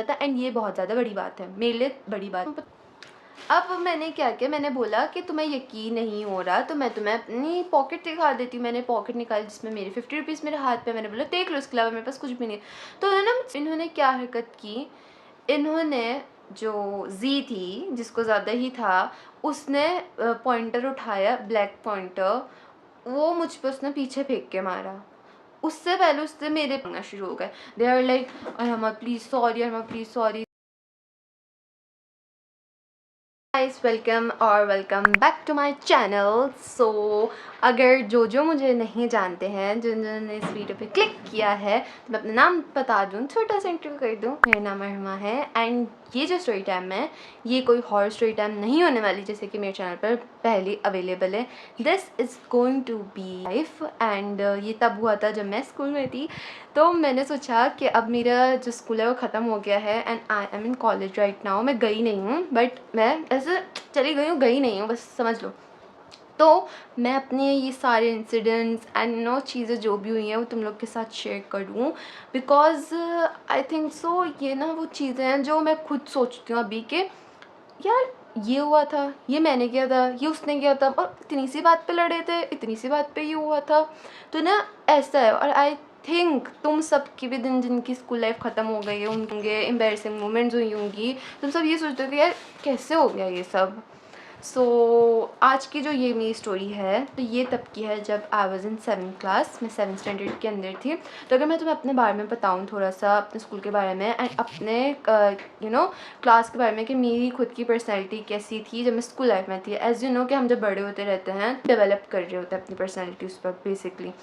था एंड ये बहुत ज़्यादा बड़ी बात है, मेरे लिए बड़ी बात। अब मैंने क्या किया, मैंने बोला कि तुम्हें यकीन नहीं हो रहा तो मैं तुम्हें अपनी पॉकेट दिखा देती हूँ। मैंने पॉकेट निकाली जिसमें मेरे 50 रुपीज़ मेरे हाथ पे, मैंने बोला देख लो, इसके अलावा मेरे पास कुछ भी नहीं। तो इन्होंने क्या हरकत की, इन्होंने जो जी थी जिसको ज़्यादा ही था, उसने पॉइंटर उठाया, ब्लैक पॉइंटर, वो मुझ पर उसने पीछे फेंक के मारा। उससे पहले उससे मेरे पढ़ना शुरू हो गए। They are like Arma please sorry, Arma please sorry. Guys welcome back to my channel. So अगर जो मुझे नहीं जानते हैं, जिन्होंने इस वीडियो पे क्लिक किया है, तो मैं अपना नाम बता दूँ, छोटा सा इंट्रो कर दूँ। मेरा नाम अरमा है एंड ये जो स्टोरी टाइम है ये कोई हॉरर स्टोरी टाइम नहीं होने वाली जैसे कि मेरे चैनल पर पहले अवेलेबल है। This is going to be life and ये तब हुआ था जब मैं स्कूल में थी। तो मैंने सोचा कि अब मेरा जो स्कूल है वो ख़त्म हो गया है and I am in college right now. मैं गई नहीं हूँ, बट मैं ऐसे चली गई हूँ, गई नहीं हूँ, बस समझ लो। तो मैं अपने ये सारे इंसिडेंट्स एंड चीज़ें जो भी हुई हैं वो तुम लोग के साथ शेयर करूँ, बिकॉज़ आई थिंक सो ये वो चीज़ें हैं जो मैं खुद सोचती हूँ अभी के यार ये हुआ था, ये मैंने किया था, ये उसने किया था, और इतनी सी बात पे लड़े थे, इतनी सी बात पे ये हुआ था। तो ऐसा है। और आई थिंक तुम सब की भी दिन जिनकी स्कूल लाइफ ख़त्म हो गई है उनके एम्बेरसिंग मोमेंट्स हुई होंगी, तुम सब ये सोचते हो कि यार कैसे हो गया ये सब। सो आज की जो ये मेरी स्टोरी है तो ये तब की है जब I was in 7th class, मैं 7th स्टैंडर्ड के अंदर थी। तो अगर मैं तुम्हें अपने बारे में बताऊँ थोड़ा सा, अपने स्कूल के बारे में एंड अपने क्लास के बारे में कि मेरी खुद की पर्सनैलिटी कैसी थी जब मैं स्कूल लाइफ में थी। एज़ यू नो कि हम जब बड़े होते रहते हैं डेवलप कर रहे होते हैं अपनी पर्सनैलिटी उस पर बेसिकली।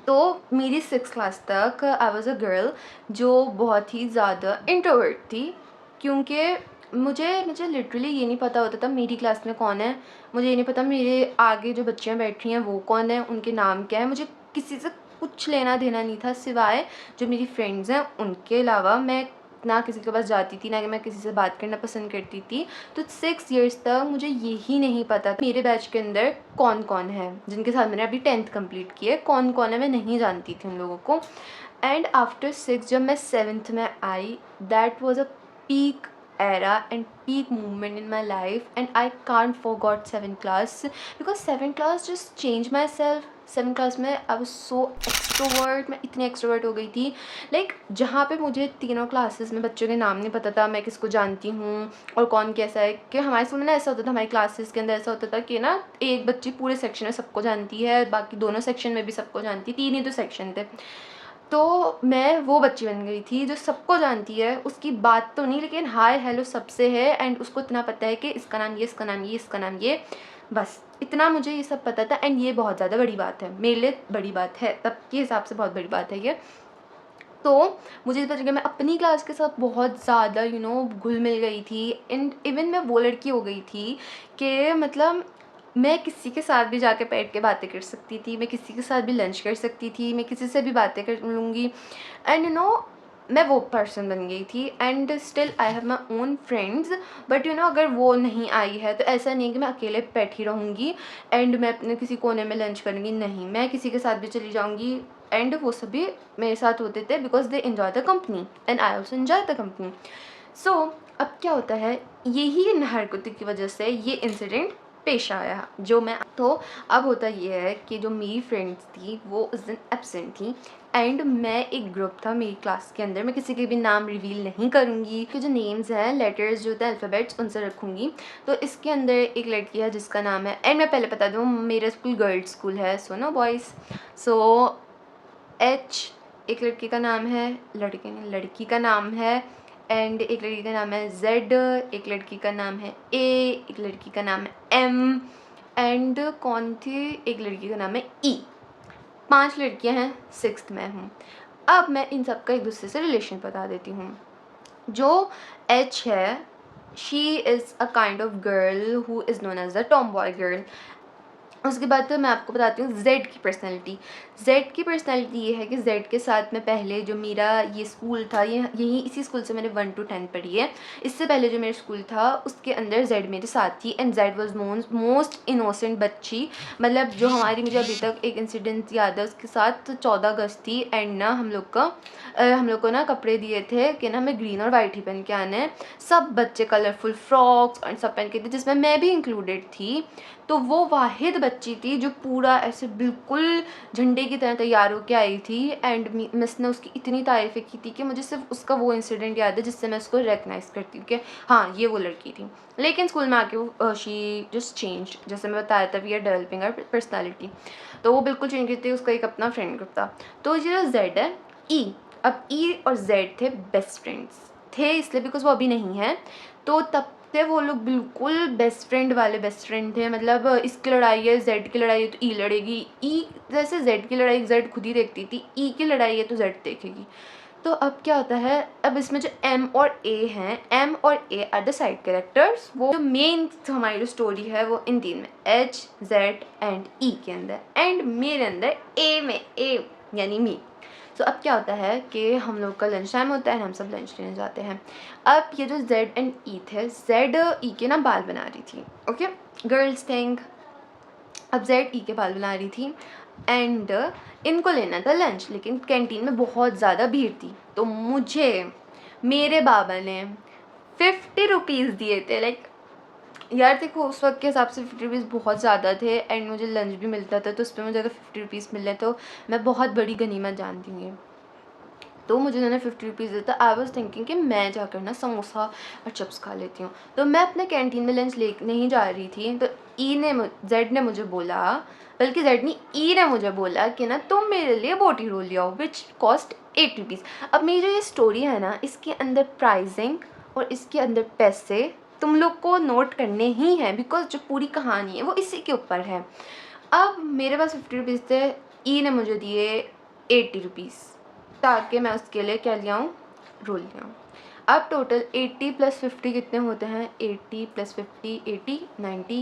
तो मेरी 6th क्लास तक आई वॉज़ अ गर्ल जो बहुत ही ज़्यादा इंट्रोवर्ट थी, क्योंकि मुझे लिटरली ये नहीं पता होता था मेरी क्लास में कौन है, मुझे ये नहीं पता मेरे आगे जो बच्चियाँ बैठ रही हैं वो कौन है, उनके नाम क्या है, मुझे किसी से कुछ लेना देना नहीं था सिवाय जो मेरी फ्रेंड्स हैं उनके अलावा। मैं ना किसी के पास जाती थी, ना कि मैं किसी से बात करना पसंद करती थी। तो 6 इयर्स तक मुझे यही नहीं पता था मेरे बैच के अंदर कौन कौन है, जिनके साथ मैंने अभी 10th कंप्लीट की है, कौन कौन है मैं नहीं जानती थी उन लोगों को। एंड आफ्टर 6 जब मैं 7th में आई, that was a peak era and peak moment in my life, and I can't forget 7th class because 7th class just changed myself. 7th class में I was so extrovert, मैं इतनी extrovert हो गई थी। Like जहाँ पे मुझे तीनों क्लासेस में बच्चों के नाम नहीं पता था, मैं किसको जानती हूँ और कौन कैसा है। कि हमारे स्कूल में ऐसा होता था, हमारी क्लासेस के अंदर ऐसा होता था कि एक बच्ची पूरे सेक्शन में सबको जानती है, बाकी दोनों सेक्शन में भी सबको जानती, 3 ही तो सेक्शन थे। तो मैं वो बच्ची बन गई थी जो सबको जानती है, उसकी बात तो नहीं लेकिन हाय हेलो सबसे है एंड उसको इतना पता है कि इसका नाम ये, इसका नाम ये, इसका नाम ये, बस इतना मुझे ये सब पता था। एंड ये बहुत ज़्यादा बड़ी बात है, मेरे लिए बड़ी बात है, तब के हिसाब से बहुत बड़ी बात है ये। तो मुझे इस वजह कि मैं अपनी क्लास के साथ बहुत ज़्यादा घुल मिल गई थी। एंड इवन मैं वो लड़की हो गई थी कि मतलब मैं किसी के साथ भी जाके बैठ के बातें कर सकती थी, मैं किसी के साथ भी लंच कर सकती थी, मैं किसी से भी बातें कर लूँगी। एंड मैं वो पर्सन बन गई थी। And still I have my own friends, but अगर वो नहीं आई है तो ऐसा नहीं है कि मैं अकेले बैठी रहूँगी एंड मैं अपने किसी कोने में लंच करूँगी, नहीं, मैं किसी के साथ भी चली जाऊँगी एंड वो सभी मेरे साथ होते थे because they enjoy the company and I also enjoy the company. So अब क्या होता है, यही इन हरकतों की वजह से ये इंसिडेंट पेश आया जो मैं तो अब होता ये है कि जो मेरी फ्रेंड्स थी वो उस दिन एब्सेंट थी एंड मैं एक ग्रुप था मेरी क्लास के अंदर, मैं किसी के भी नाम रिवील नहीं करूँगी कि जो नेम्स हैं, लेटर्स जो होते हैं अल्फ़ाबेट्स, उनसे रखूँगी। तो इसके अंदर एक लड़की है जिसका नाम है, एंड मैं पहले बता दूँ मेरा स्कूल गर्ल्स स्कूल है, so no boys. So H एक लड़की का नाम है, लड़की का नाम है, एंड एक लड़की का नाम है जेड, एक लड़की का नाम है ए, एक लड़की का नाम है एम, एंड कौन थी, एक लड़की का नाम है ई। 5 लड़कियां हैं, 6th में हूँ। अब मैं इन सब का एक दूसरे से रिलेशन बता देती हूँ। जो एच है she is a kind of girl who is known as the tomboy girl. उसके बाद तो मैं आपको बताती हूँ जेड की पर्सनैलिटी। जेड की पर्सनैलिटी ये है कि जेड के साथ में पहले जो मेरा ये स्कूल था, ये यही इसी स्कूल से मैंने 1 to 10 पढ़ी है। इससे पहले जो मेरा स्कूल था उसके अंदर जेड मेरे साथ थी, and Z was most innocent बच्ची। मतलब जो हमारी, मुझे अभी तक एक इंसिडेंट याद है उसके साथ। 14 अगस्त थी एंड ना हम लोग को ना कपड़े दिए थे कि ना हमें ग्रीन और वाइट ही पहन के आना है। सब बच्चे कलरफुल फ्रॉक्स और सब पहन के थे, जिसमें मैं भी इंक्लूडेड थी। तो वो वाहिद बच्ची थी जो पूरा ऐसे बिल्कुल झंडे की तरह तैयार होकर आई थी, एंड मिस ने उसकी इतनी तारीफ़ें की थी कि मुझे सिर्फ उसका वो इंसिडेंट याद है जिससे मैं उसको रिकग्नाइज़ करती हूँ कि हाँ ये वो लड़की थी। लेकिन स्कूल में आके वो शी जस्ट चेंज, जैसे मैं बताया था we are developing our personality. तो वो बिल्कुल चेंज की थी, उसका एक अपना फ्रेंड ग्रुप था। तो ये जो जेड है, ई, अब ई और जेड थे बेस्ट फ्रेंड्स थे, इसलिए बिकॉज वो अभी नहीं है। तो तब थे वो लोग बिल्कुल बेस्ट फ्रेंड वाले बेस्ट फ्रेंड थे। मतलब इसकी लड़ाई है, जेड की लड़ाई है तो ई लड़ेगी, ई जैसे जेड की लड़ाई जेड खुद ही देखती थी, ई की लड़ाई है तो जेड देखेगी। तो अब क्या होता है, अब इसमें जो एम और ए हैं, एम और A R the side characters. वो जो मेन हमारी जो स्टोरी है वो इन तीन में, एच, जेड एंड ई के अंदर, एंड मेरे अंदर ए में, ए यानी मी। तो अब क्या होता है कि हम लोग का लंच टाइम होता है, हम सब लंच लेने जाते हैं। अब ये जो जेड एंड ई थे, जेड ई के ना बाल बना रही थी, ओके, गर्ल्स थिंग। अब जेड ई के बाल बना रही थी एंड इनको लेना था लंच, लेकिन कैंटीन में बहुत ज़्यादा भीड़ थी। तो मुझे मेरे बाबा ने 50 रुपीज़ दिए थे। लाइक यार देखो, उस वक्त के हिसाब से 50 रुपीज़ बहुत ज़्यादा थे, एंड मुझे लंच भी मिलता था, तो उस पर मुझे अगर 50 रुपीज़ मिल रहे तो मैं बहुत बड़ी गनीमत जानती हूँ। तो मुझे उन्होंने 50 रुपीज़ देता। आई वॉज थिंकिंग कि मैं जाकर ना समोसा और चिप्स खा लेती हूँ। तो मैं अपने कैंटीन में लंच ले नहीं जा रही थी, तो जेड ने मुझे बोला, बल्कि जेड नहीं, ई ने मुझे बोला कि ना तुम मेरे लिए बोटी रोल ले आओ, विच कॉस्ट 8 रुपीज़। अब मेरी जो ये स्टोरी है ना, इसके अंदर प्राइसिंग और इसके अंदर पैसे तुम लोग को नोट करने ही हैं, बिकॉज जो पूरी कहानी है वो इसी के ऊपर है। अब मेरे पास 50 रुपीज़ थे, ई ने मुझे दिए 80 रुपीज़, ताकि मैं उसके लिए क्या ले आऊँ, रोल ले आऊँ। अब टोटल 80 + 50 कितने होते हैं, 80 + 50 80 90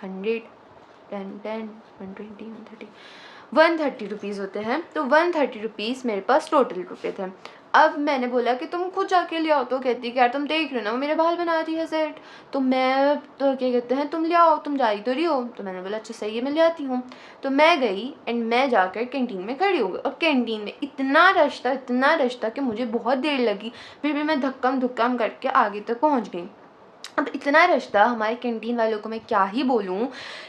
100 10 10 120 130 130 रुपीज़ होते हैं। तो 130 रुपीज़ मेरे पास टोटल रुपए थे। अब मैंने बोला कि तुम खुद जाके ले आओ, तो कहती कि यार तुम देख रहे हो ना वो मेरे बाल बना रही है सेट, तो मैं तो क्या कहते हैं तुम ले आओ, तुम जा ही तो रही हो। तो मैंने बोला अच्छा सही है, मैं ले आती हूँ। तो मैं गई एंड मैं जाकर कैंटीन में खड़ी हो गई, और कैंटीन में इतना रश था कि मुझे बहुत देर लगी, फिर भी मैं धक्कम धुक्कम करके आगे तक पहुँच गई। अब इतना रश था, हमारे कैंटीन वालों को मैं क्या ही बोलूँ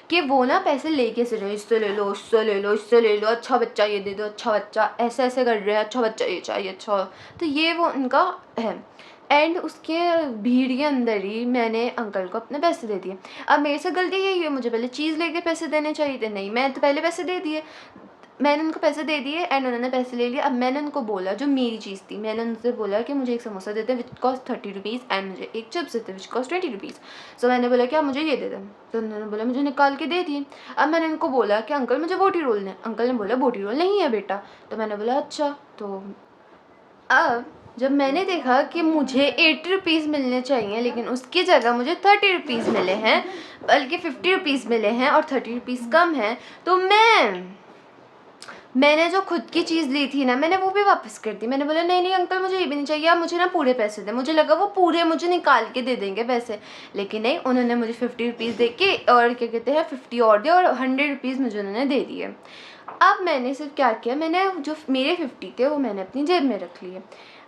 कि वो ना पैसे लेके से रहे, इससे ले लो, उससे ले लो, इससे ले लो, अच्छा बच्चा ये दे दो, अच्छा बच्चा ऐसे ऐसे कर रहे हैं, अच्छा बच्चा ये चाहिए, अच्छा। तो ये वो उनका है। एंड उसके भीड़ के अंदर ही मैंने अंकल को अपने पैसे दे दिए। अब मेरे से गलती यही है, मुझे पहले चीज़ लेके पैसे देने चाहिए थे, नहीं मैं तो पहले पैसे दे दिए। मैंने उनको पैसे दे दिए एंड उन्होंने पैसे ले लिए। अब मैंने उनको बोला, जो मेरी चीज़ थी, मैंने उनसे बोला कि मुझे एक समोसा देते हैं विच कॉस्ट 30 रुपीज़, एंड मुझे एक चिप्स देते विच कॉस्ट 20 रुपीज़। सो मैंने बोला कि आप मुझे ये दे दें, तो उन्होंने बोला, मुझे निकाल के दे दिए। अब मैंने उनको बोला कि अंकल मुझे बोटी रोल दें, अंकल ने बोला बोटी रोल नहीं है बेटा। तो मैंने बोला अच्छा। तो अब जब मैंने देखा कि मुझे 80 रुपीज़ मिलने चाहिए, लेकिन उसकी जगह मुझे 30 रुपीज़ मिले हैं, बल्कि 50 रुपीज़ मिले हैं और 30 रुपीज़ कम है, तो मैंने जो खुद की चीज़ ली थी ना, मैंने वो भी वापस कर दी। मैंने बोला नहीं नहीं अंकल मुझे ये भी नहीं चाहिए, आप मुझे ना पूरे पैसे दें। मुझे लगा वो पूरे मुझे निकाल के दे देंगे पैसे, लेकिन नहीं, उन्होंने मुझे 50 रुपीज़ दे के और क्या कहते हैं 50 और दिए, और 100 रुपीज़ मुझे उन्होंने दे दिए। अब मैंने सिर्फ क्या किया, मैंने जो मेरे 50 थे वो मैंने अपनी जेब में रख लिए।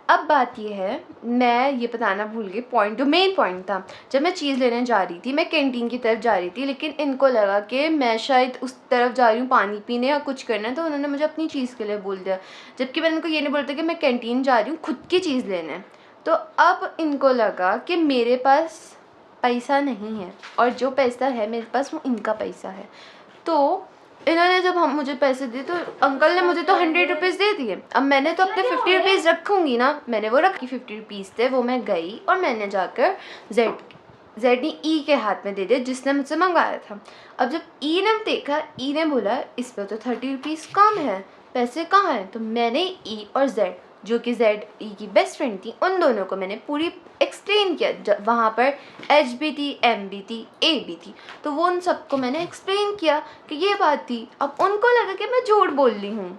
अब बात ये है, मैं ये बताना भूल गई, पॉइंट जो मेन पॉइंट था, जब मैं चीज़ लेने जा रही थी, मैं कैंटीन की तरफ जा रही थी, लेकिन इनको लगा कि मैं शायद उस तरफ जा रही हूँ पानी पीने या कुछ करना, तो उन्होंने मुझे अपनी चीज़ के लिए बोल दिया, जबकि मैंने उनको ये नहीं बोलता कि मैं कैंटीन जा रही हूँ खुद की चीज़ लेने। तो अब इनको लगा कि मेरे पास पैसा नहीं है, और जो पैसा है मेरे पास वो इनका पैसा है। तो इन्होंने जब हम मुझे पैसे दिए, तो अंकल ने मुझे तो 100 रुपीज़ दे दिए। अब मैंने तो अपने 50 रुपीज़ रखूँगी ना, मैंने वो रखी 50 रुपीज़ थे, वो मैं गई और मैंने जाकर जेड ने ई के हाथ में दे दिया जिसने मुझसे मंगवाया था। अब जब ई ने देखा, ई ने बोला इस पर तो 30 रुपीज़ कम है, पैसे कहाँ हैं। तो मैंने ई और जेड जो कि जेड ई की बेस्ट फ्रेंड थी, उन दोनों को मैंने पूरी एक्सप्लेन किया। वहाँ पर एच भी थी, एम भी थी, ए भी थी, तो वो उन सबको मैंने एक्सप्लेन किया कि ये बात थी। अब उनको लगा कि मैं झूठ बोल रही हूँ।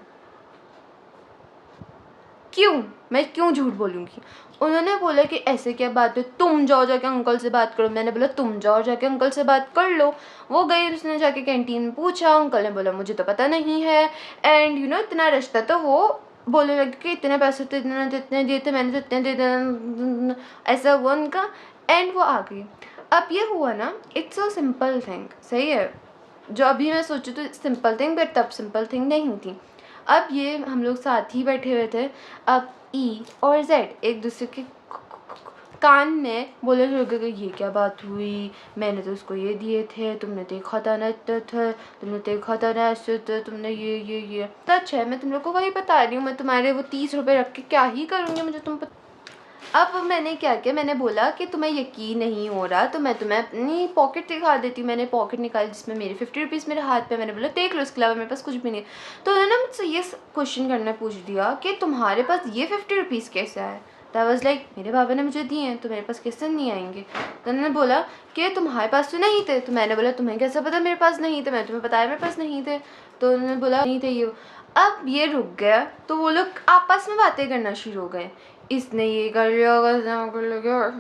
मैं क्यों झूठ बोलूँगी? उन्होंने बोला कि ऐसे क्या बात है, तुम जाओ जाके अंकल से बात करो। मैंने बोला तुम जाओ जाके अंकल से बात कर लो। वो गई, उसने जाके कैंटीन में पूछा, अंकल ने बोला मुझे तो पता नहीं है। एंड इतना रिश्ता, तो वो बोलने लगे कि इतने पैसे तो इतने दिए थे, मैंने तो इतने दे दिए, ऐसा हुआ उनका। एंड वो आ गई। अब ये हुआ ना, इट्स अ सिंपल थिंग, सही है। जो अभी मैं सोचूँ तो सिंपल थिंग, बट तब सिंपल थिंग नहीं थी। अब ये हम लोग साथ ही बैठे हुए थे। अब ई और जेड एक दूसरे के कान में बोले लगे कि ये क्या बात हुई, मैंने तो उसको ये दिए थे, तुमने देखा था ना इतना था, तुमने देखा था ना ऐसे था, तुमने ये सच है। मैं तुम लोग को वही बता रही हूँ, मैं तुम्हारे वो 30 रुपये रख के क्या ही करूँगी, मुझे तुम अब मैंने क्या किया, मैंने बोला कि तुम्हें यकीन नहीं हो रहा तो मैं तुम्हें अपनी पॉकेट दिखा देती हूँ। मैंने पॉकेट निकाली जिसमें मेरे 50 रुपीज़ मेरे हाथ पे। मैंने बोला देख लो, इसके अलावा मेरे पास कुछ भी नहीं। तो उन्होंने मुझसे ये क्वेश्चन करना पूछ दिया कि तुम्हारे पास ये 50 रुपीज़ कैसे आए। तो आई वाज लाइक मेरे बाबा ने मुझे दिए हैं, तो मेरे पास कैसे नहीं आएंगे। तो उन्होंने बोला कि तुम्हारे पास तो नहीं थे। तो मैंने बोला तुम्हें कैसे पता मेरे पास नहीं थे, मैंने तुम्हें बताया मेरे पास नहीं थे। तो उन्होंने बोला नहीं थे ये। अब ये रुक गया, तो वो लोग आपस में बातें करना शुरू हो गए, इसने ये कर लिया, वैसे कर लिया।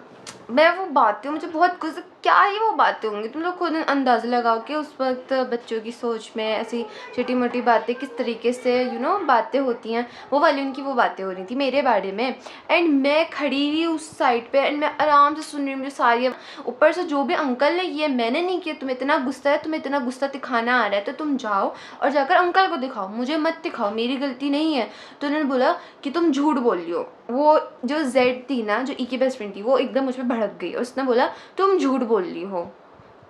मैं वो बातें, मुझे बहुत गुस्सा, क्या ही वो बातें होंगी, तुम लोग खुद अंदाज़ा लगाओ कि उस वक्त बच्चों की सोच में ऐसी छोटी मोटी बातें किस तरीके से बातें होती हैं। वो वाली उनकी वो बातें हो रही थी मेरे बारे में। एंड मैं खड़ी हुई उस साइड पे, एंड मैं आराम से सुन रही हूँ। मुझे सारी ऊपर से जो भी अंकल ने किया मैंने नहीं किया। तुम्हें इतना गुस्सा है, तुम्हें इतना गुस्सा दिखाना आ रहा है, तो तुम जाओ और जाकर अंकल को दिखाओ, मुझे मत दिखाओ, मेरी गलती नहीं है। तो उन्होंने बोला कि तुम झूठ बोल रही हो। वो जो जेड थी ना, जो ई की बेस्ट फ्रेंड थी, वो एकदम मुझ पर भड़क गई और उसने बोला तुम झूठ बोल रही हो,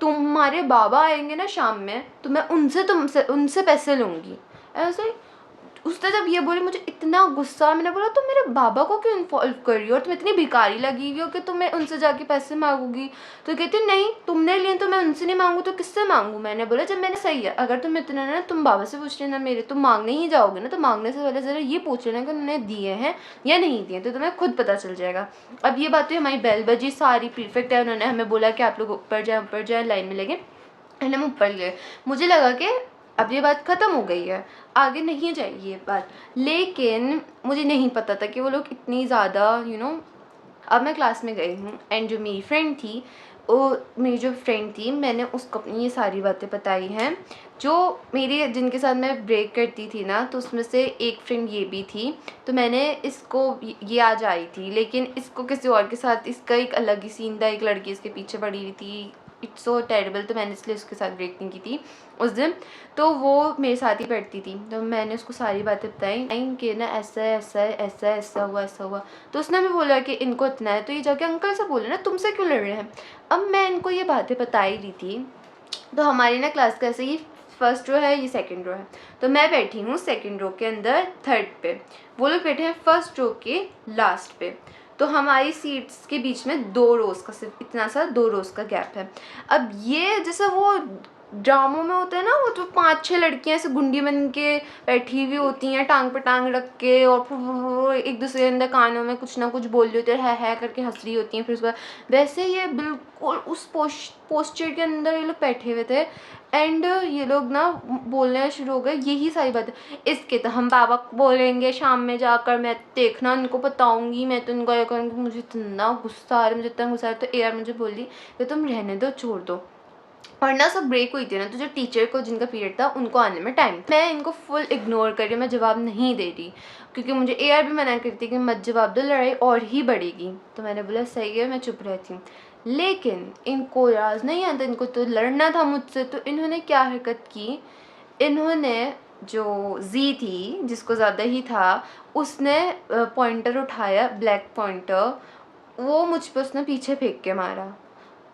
तुम्हारे बाबा आएंगे ना शाम में, तो मैं उनसे पैसे लूँगी। ऐसे उसने जब ये बोली, मुझे इतना गुस्सा। मैंने बोला तुम मेरे बाबा को क्यों इन्वॉल्व कर रही हो, और तुम इतनी भिखारी लगी हुई हो कि तुम्हें उनसे जाके पैसे मांगूगी। तो कहती नहीं, तुमने लिए तो मैं उनसे नहीं मांगू तो किससे मांगू। मैंने बोला जब मैंने सही है, अगर तुम इतना ना, तुम बाबा से पूछ लेना मेरे, तुम मांगने ही जाओगे ना, तो मांगने से पहले ज़रा ये पूछ लेना कि उन्होंने दिए हैं या नहीं दिए, तो तुम्हें खुद पता चल जाएगा। अब ये बात तो हमारी बेल बजी सारी परफेक्ट है। उन्होंने हमें बोला कि आप लोग ऊपर जाए लाइन में लगे, एंड हम ऊपर गए। मुझे लगा कि अब ये बात ख़त्म हो गई है, आगे नहीं जाएगी ये बात। लेकिन मुझे नहीं पता था कि वो लोग इतनी ज़्यादा अब मैं क्लास में गई हूँ, एंड जो मेरी फ्रेंड थी, वो मेरी जो फ्रेंड थी, मैंने उसको अपनी ये सारी बातें बताई हैं। जो मेरी जिनके साथ मैं ब्रेक करती थी ना, तो उसमें से एक फ्रेंड ये भी थी। तो मैंने इसको, ये आज आई थी, लेकिन इसको किसी और के साथ, इसका एक अलग ही सीन था, एक लड़की इसके पीछे पड़ी हुई थी, इट्स सो टेरेबल। तो मैंने इसलिए उसके साथ ब्रेक नहीं की थी उस दिन। तो वो मेरे साथ ही पढ़ती थी, तो मैंने उसको सारी बातें बताई कि ना ऐसा ऐसा ऐसा ऐसा हुआ ऐसा हुआ। तो उसने भी बोला कि इनको इतना है तो ये जाके अंकल से बोले ना, तुमसे क्यों लड़ रहे हैं। अब मैं इनको ये बातें बता ही रही थी। तो हमारी ना क्लास का ऐसे ही फर्स्ट रो है, ये सेकंड रो है। तो मैं बैठी हूँ सेकंड रो के अंदर थर्ड पे, वो लोग बैठे हैं फर्स्ट रो के लास्ट पे। तो हमारी सीट्स के बीच में 2 रोज़ का, सिर्फ इतना सा 2 रोज़ का गैप है। अब ये जैसे वो ड्रामों में होता है ना, वो जो 5-6 लड़कियां ऐसे गुंडी बन के बैठी हुई होती हैं, टांग पे टांग रख के, और फिर एक दूसरे के अंदर कानों में कुछ ना कुछ बोल रही होती है करके हंस रही होती हैं। फिर उसके बाद वैसे ये बिल्कुल उस पोस्चर के अंदर ये लोग बैठे हुए थे। एंड ये लोग ना बोलने शुरू हो गए यही सारी बातें, इसके तो हम बाबा को बोलेंगे शाम में जाकर, मैं देखना इनको बताऊंगी, मैं तो इनको ये करूँगी। मुझे इतना गुस्सा आ रहा है, मुझे इतना गुस्सा आ रहा है। तो यार मुझे बोली कि तुम रहने दो, छोड़ दो। और ना सब ब्रेक हुई थी ना, तो जो टीचर को जिनका पीरियड था उनको आने में टाइम था। मैं इनको फुल इग्नोर कर रही हूँ, मैं जवाब नहीं दे रही, क्योंकि मुझे एआर भी मना करती कि मत जवाब दो, लड़ाई और ही बढ़ेगी। तो मैंने बोला सही है, मैं चुप रहती हूँ। लेकिन इनको राज नहीं आता, इनको तो लड़ना था मुझसे। तो इन्होंने क्या हरकत की, इन्होंने जो जी थी, जिसको ज़्यादा ही था, उसने पॉइंटर उठाया, ब्लैक पॉइंटर, वो मुझ पर उसने पीछे फेंक के मारा।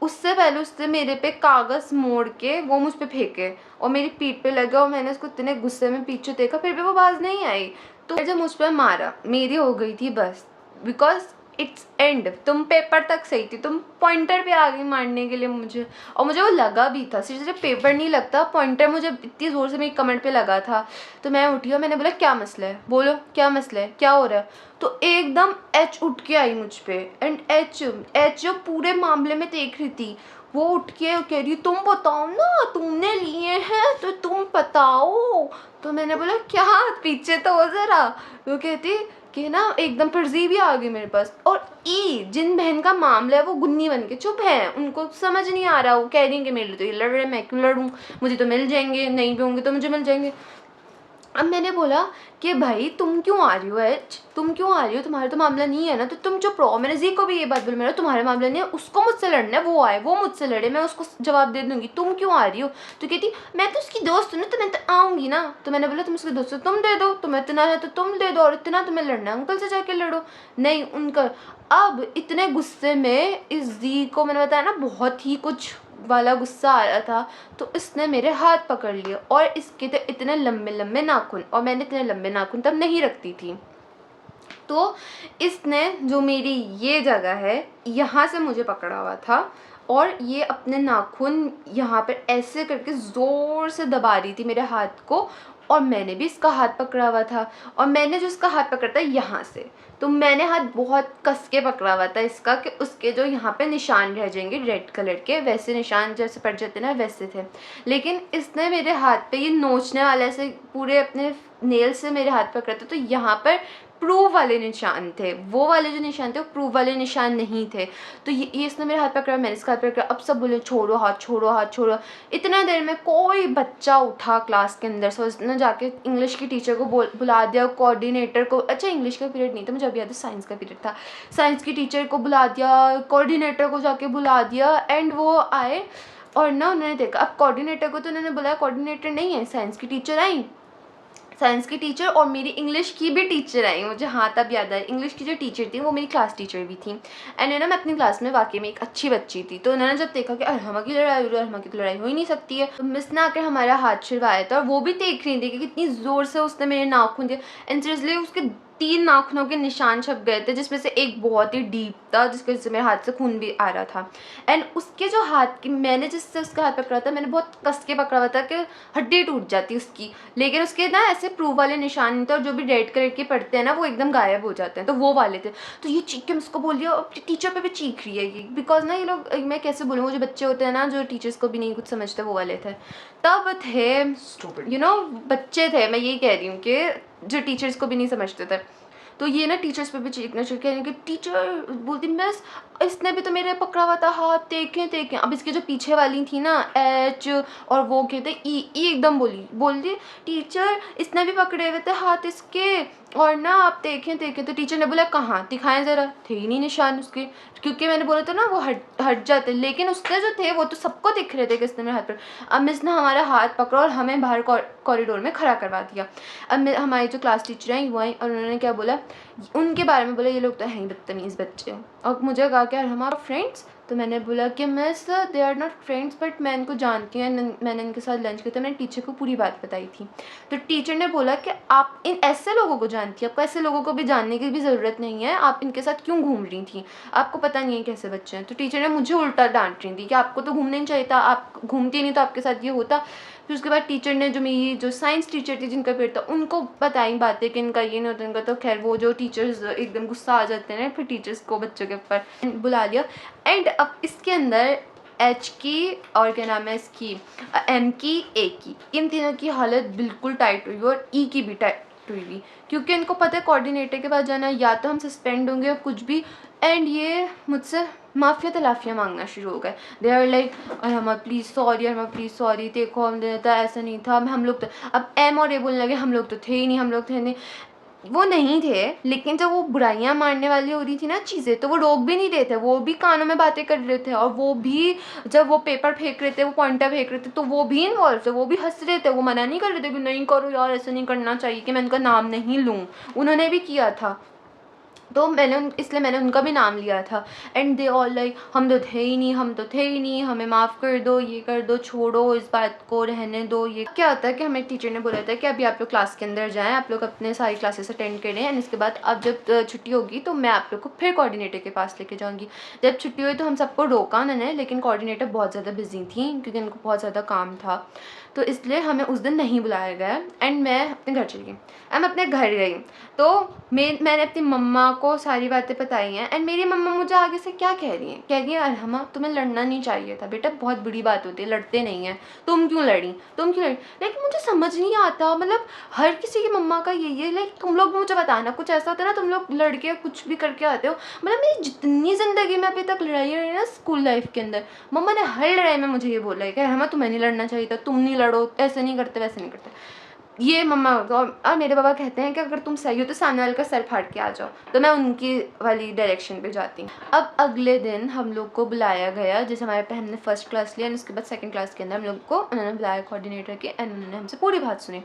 उससे पहले उसने मेरे पे कागज़ मोड़ के वो मुझ पे फेंके और मेरी पीठ पे लगा, और मैंने उसको इतने गुस्से में पीछे देखा, फिर भी वो बाज नहीं आई। तो जब मुझ पर मारा, मेरी हो गई थी बस, बिकॉज इट्स एंड, तुम पेपर तक सही थी, तुम पॉइंटर पे आ गई मारने के लिए मुझे, और मुझे वो लगा भी था। सिर्फ पेपर नहीं लगता, पॉइंटर मुझे इतनी ज़ोर से मेरी कमर पे लगा था। तो मैं उठी और मैंने बोला क्या मसला है, बोलो क्या मसला है, क्या हो रहा है। तो एकदम एच उठ के आई मुझ पे, एंड एच जो पूरे मामले में देख रही थी, वो उठ के कह रही तुम बताओ ना, तुमने लिए हैं तो तुम बताओ। तो मैंने बोला क्या, पीछे तो हो ज़रा। वो कहती कि ना एकदम फर्जी भी आ गई मेरे पास, और जिन बहन का मामला है वो गुन्नी बन के चुप है, उनको समझ नहीं आ रहा, वो कह रही हैं कि मेरे लिए तो ये लड़ रहे, मैं क्यों लड़ूँ, मुझे तो मिल जाएंगे, नहीं भी होंगे तो मुझे मिल जाएंगे। अब मैंने बोला कि भाई तुम क्यों आ रही हो एच, तुम क्यों आ रही हो, तुम्हारा तो मामला नहीं है ना, तो तुम चुप रहो। मैंने जी को भी ये बात बोली, मेरा तुम्हारा मामला नहीं है, उसको मुझसे लड़ना है, वो आए वो मुझसे लड़े, मैं उसको जवाब दे दूंगी, तुम क्यों आ रही हो। तो कहती मैं तो उसकी दोस्त हूँ ना, तो मैं तो आऊँगी ना। तो मैंने बोला तुम उसकी दोस्त हो, तुम दे दो, तुम्हें इतना है तो तुम दे दो, और इतना तुम्हें लड़ना है अंकल से जाके लड़ो। नहीं उनका, अब इतने गुस्से में इस जी को, मैंने बताया ना बहुत ही कुछ वाला गुस्सा आ रहा था, तो इसने मेरे हाथ पकड़ लिए, और इसके थे इतने लंबे लंबे नाखून, और मैंने इतने लंबे नाखून तब नहीं रखती थी। तो इसने जो मेरी ये जगह है यहाँ से मुझे पकड़ा हुआ था, और ये अपने नाखून यहाँ पर ऐसे करके ज़ोर से दबा रही थी मेरे हाथ को, और मैंने भी इसका हाथ पकड़ा हुआ था, और मैंने जो इसका हाथ पकड़ा था यहाँ से, तो मैंने हाथ बहुत कस के पकड़ा हुआ था इसका, कि उसके जो यहाँ पे निशान रह जाएंगे रेड कलर के, वैसे निशान जैसे पड़ जाते ना वैसे थे। लेकिन इसने मेरे हाथ पे ये नोचने वाले से पूरे अपने नेल से मेरे हाथ पकड़ा था, तो यहाँ पर प्रूव वाले निशान थे, वो वाले जो निशान थे वो प्रूव वाले निशान नहीं थे। तो ये इसने मेरे हाथ पकड़ा, मैंने इसका हाथ पकड़ा, अब सब बोले छोड़ो हाथ, छोड़ो हाथ, छोड़ो। इतना देर में कोई बच्चा उठा क्लास के अंदर से, उसने जाके इंग्लिश की टीचर को बुला दिया, कोऑर्डिनेटर को, अच्छा इंग्लिश का पीरियड नहीं था मुझे अभी याद है, साइंस का पीरियड था, साइंस की टीचर को बुला दिया, कोऑर्डिनेटर को जाके बुला दिया, एंड वो आए और ना उन्होंने देखा, अब कोऑर्डिनेटर को तो उन्होंने बुलाया, कोऑर्डिनेटर नहीं है, साइंस की टीचर आई, साइंस की टीचर और मेरी इंग्लिश की भी टीचर आई मुझे, हाँ तब याद आया, इंग्लिश की जो टीचर थी वो मेरी क्लास टीचर भी थी। एंड ना मैं अपनी क्लास में वाकई में एक अच्छी बच्ची थी, तो उन्होंने जब देखा कि अरमा की लड़ाई हो रही है, अरमा की तो लड़ाई हो ही नहीं सकती है, तो मिस ने आकर हमारा हाथ छुड़वाया था, और वो भी देख रही थी कि कितनी ज़ोर से उसने मेरे नाखून दिए, एंड सीरियसली उसके 3 नाखूनों के निशान छप गए थे, जिसमें से एक बहुत ही डीप था, जिसके वजह से मेरे हाथ से खून भी आ रहा था। एंड उसके जो हाथ की, मैंने जिससे उसका हाथ पकड़ा था, मैंने बहुत कस के पकड़ा हुआ था कि हड्डी टूट जाती उसकी, लेकिन उसके ना ऐसे प्रूव वाले निशान नहीं थे, और जो भी रेड कलर के पड़ते हैं ना वो एकदम गायब हो जाते हैं, तो वो वाले थे। तो ये चीख के मुझको बोल दिया, और टीचर पे भी चीख रही है ये, बिकॉज ना ये लोग, मैं कैसे बोलूँ, वो जो बच्चे होते हैं ना जो टीचर्स को भी नहीं कुछ समझते, वो वाले थे तब थे, बच्चे थे, मैं यही कह रही हूँ कि जो टीचर्स को भी नहीं समझते थे। तो ये ना टीचर्स पे भी चीखना शुरू किया कि टीचर बोलती मिस इसने भी तो मेरे पकड़ा हुआ था हाथ, देखें देखें। अब इसके जो पीछे वाली थी ना एच, और वो कहते ई एकदम बोली टीचर इसने भी पकड़े हुए थे हाथ इसके, और ना आप देखें देखें। तो टीचर ने बोला कहाँ दिखाएं ज़रा, थे ही नहीं निशान उसके, क्योंकि मैंने बोला था ना वो हट जाते, लेकिन उसके जो थे वो तो सबको दिख रहे थे कि इसने मेरे हाथ पर। अब मिस ने हमारा हाथ पकड़ा और हमें बाहर कॉरिडोर में खड़ा करवा दिया। अब हमारी जो क्लास टीचर आई वो आई, और उन्होंने क्या बोला, उनके बारे में बोला ये लोग तो हैं ही बदतमीज़ बच्चे, और मुझे कहा कि हमारे फ्रेंड्स, तो मैंने बोला कि miss they are not friends, but मैं इनको जानती हूँ, मैंने इनके साथ लंच किया था, मैंने टीचर को पूरी बात बताई थी। तो टीचर ने बोला कि आप इन ऐसे लोगों को जानती हैं, आपको ऐसे लोगों को भी जानने की भी ज़रूरत नहीं है, आप इनके साथ क्यों घूम रही थी, आपको पता नहीं है कैसे बच्चे हैं। तो टीचर ने मुझे उल्टा डांट रही थी कि आपको तो घूमना नहीं चाहिए था, आप घूमती नहीं तो आपके साथ ये होता। फिर उसके बाद टीचर ने जो मेरी जो साइंस टीचर थी जिनका पीरियड था उनको बताई बातें कि इनका ये नहीं होता, इनका तो खैर वो जो टीचर्स एकदम गुस्सा आ जाते हैं फिर टीचर्स को बच्चों के ऊपर बुला लिया। एंड अब इसके अंदर एच की और क्या नाम है इसकी एम की ए की, इन तीनों की हालत बिल्कुल टाइट हुई और ई की भी टाइट हुई, क्योंकि इनको पता है कोऑर्डिनेटर के पास जाना, या तो हम सस्पेंड होंगे और कुछ भी। एंड ये मुझसे माफ़िया तलाफियाँ मांगना शुरू हो गए। They are like Arma please sorry, Arma please sorry, देखो हम था ऐसा नहीं था, हम लोग तो अब एम और ए बोलने लगे हम लोग तो थे ही नहीं, हम लोग थे नहीं, वो नहीं थे। लेकिन जब वो बुराइयां मारने वाली हो रही थी ना चीज़ें, तो वो रोक भी नहीं रहे थे, वो भी कानों में बातें कर रहे थे, और वो भी जब वो पेपर फेंक रहे थे, वो पॉइंटर फेंक रहे थे, तो वो भी इन्वॉल्व थे, वो भी हंस रहे थे, वो मना नहीं कर रहे थे कि नहीं करो यार ऐसा नहीं करना चाहिए, कि मैं उनका नाम नहीं लूँ, उन्होंने भी किया था। तो इसलिए मैंने उनका भी नाम लिया था। एंड दे ऑल लाइक हम तो थे ही नहीं, हम तो थे ही नहीं, हमें माफ़ कर दो, ये कर दो, छोड़ो इस बात को, रहने दो। ये क्या होता है कि हमें टीचर ने बोला था कि अभी आप लोग क्लास के अंदर जाएं, आप लोग अपने सारी क्लासेस अटेंड करें, एंड इसके बाद अब जब छुट्टी होगी तो मैं आप लोग को फिर कोऑर्डिनेटर के पास लेके जाऊँगी। जब छुट्टी हुई तो हम सबको रोका उन्होंने, लेकिन कोऑर्डिनेटर बहुत ज़्यादा बिजी थी क्योंकि उनको बहुत ज़्यादा काम था, तो इसलिए हमें उस दिन नहीं बुलाया गया। एंड मैं अपने घर चली गई। मैं अपने घर गई तो मैंने अपनी मम्मा को सारी बातें बताई हैं। एंड मेरी मम्मा मुझे आगे से क्या कह रही हैं, अरहमा तुम्हें लड़ना नहीं चाहिए था बेटा, बहुत बुरी बात होती है, लड़ते नहीं हैं, तुम क्यों लड़ी। लेकिन मुझे समझ नहीं आता, मतलब हर किसी की मम्मा का ये लाइक तुम लोग मुझे बताना, कुछ ऐसा होता है ना तुम लोग लड़के कुछ भी करके आते हो। मतलब मेरी जितनी ज़िंदगी में अभी तक लड़ाई रही है ना स्कूल लाइफ के अंदर, मम्मा ने हर लड़ाई में मुझे ये बोला है कि अरहमा तुम्हें नहीं लड़ना चाहिए था, तुम नहीं लड़ो, ऐसे नहीं करते वैसे नहीं करते। ये मम्मा और मेरे पापा कहते हैं कि अगर तुम सही हो तो सामने वाले का सर फाड़ के आ जाओ, तो मैं उनकी वाली डायरेक्शन पे जाती हूँ। अब अगले दिन हम लोग को बुलाया गया, जैसे हमारे पे हमने फर्स्ट क्लास लिया, एंड उसके बाद सेकंड क्लास के अंदर हम लोग को उन्होंने बुलाया कोऑर्डिनेटर के, एंड उन्होंने हमसे पूरी बात सुनी।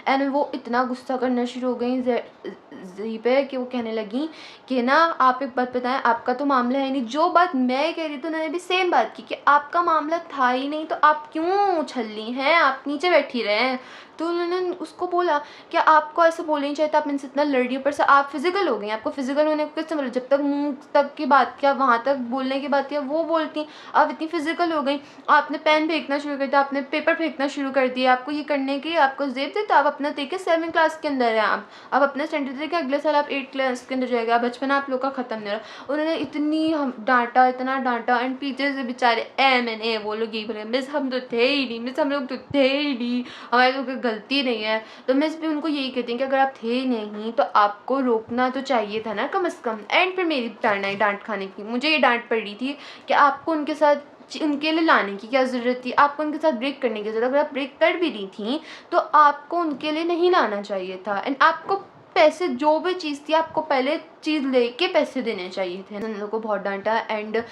एंड वो इतना गुस्सा करना शुरू हो गई जी पे कि वो कहने लगी कि ना आप एक बात बताएं, आपका तो मामला है नहीं। जो बात मैं कह रही थी उन्होंने भी सेम बात की कि आपका मामला था ही नहीं, तो आप क्यों उछल हैं, आप नीचे बैठी रहे हैं। तो उन्होंने उसको बोला कि आपको ऐसे बोलना नहीं चाहिए था, आप इनसे इतना लड़ रही हो, पर से आप फिजिकल हो गई, आपको फिजिकल होने को किसने बोला, जब तक मुंह तक की बात किया, वहाँ तक बोलने की बात किया वो बोलती, आप इतनी फिजिकल हो गई, आपने पेन फेंकना शुरू कर दिया, आपने पेपर फेंकना शुरू कर दिया, आपको ये करने की आपको जेब देता, आप अपना देखे 7वीं क्लास के अंदर है, आप अपना स्टैंडर्ड देखे, अगले साल आप 8th क्लास के अंदर जाएगा, बचपन आप लोग का ख़त्म नहीं रहा। उन्होंने इतनी डांटा, इतना डांटा, एंड पीछे से बेचारे मैंने वो लोग यही बोले, मिस हम तो थे ही नहीं, मिस हम लोग तो थे ही नहीं, हमारे लोग की गलती नहीं है। तो मैं इस पर उनको यही कहती हूँ कि अगर आप थे नहीं तो आपको रोकना तो चाहिए था ना कम से कम। एंड फिर मेरी टर्न आई डांट खाने की, मुझे ये डांट पड़ रही थी कि आपको उनके साथ उनके लिए लाने की क्या ज़रूरत थी, आपको उनके साथ ब्रेक करने की ज़रूरत, अगर आप ब्रेक कर भी रही थी तो आपको उनके लिए नहीं लाना चाहिए था। एंड आपको पैसे जो भी चीज़ थी आपको पहले चीज़ लेके पैसे देने चाहिए थे। उन लोगों को बहुत डांटा, एंड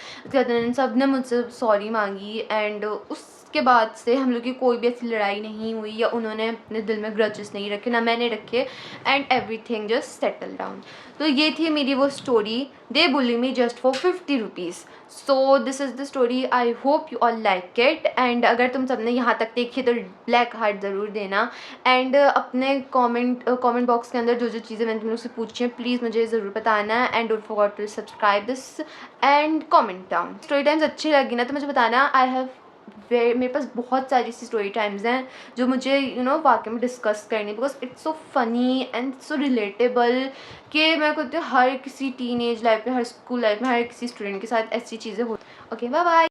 सब ने मुझसे सॉरी मांगी, एंड उसके बाद से हम लोग की कोई भी ऐसी लड़ाई नहीं हुई, या उन्होंने अपने दिल में ग्रजेस नहीं रखे, ना मैंने रखे, and everything just settle down. तो ये थी मेरी वो story, they bully me just for 50 rupees. So this is the story, I hope you all like it. And अगर तुम सबने यहाँ तक देखी तो ब्लैक हार्ट ज़रूर देना, एंड अपने कमेंट बॉक्स के अंदर जो जो चीज़ें मैंने तुम लोग से पूछी हैं प्लीज़ मुझे ज़रूर बताना, and don't forget to subscribe this and comment down. Story times अच्छी लगी ना तो मुझे बताना। मेरे पास बहुत सारी ऐसी स्टोरी टाइम्स हैं जो मुझे वाकई में डिस्कस करनी, because it's so funny and so relatable कि मैं कहती हूँ हर किसी टीनेज लाइफ में, हर स्कूल लाइफ में, हर किसी स्टूडेंट के साथ ऐसी चीज़ें होती। Okay, bye bye.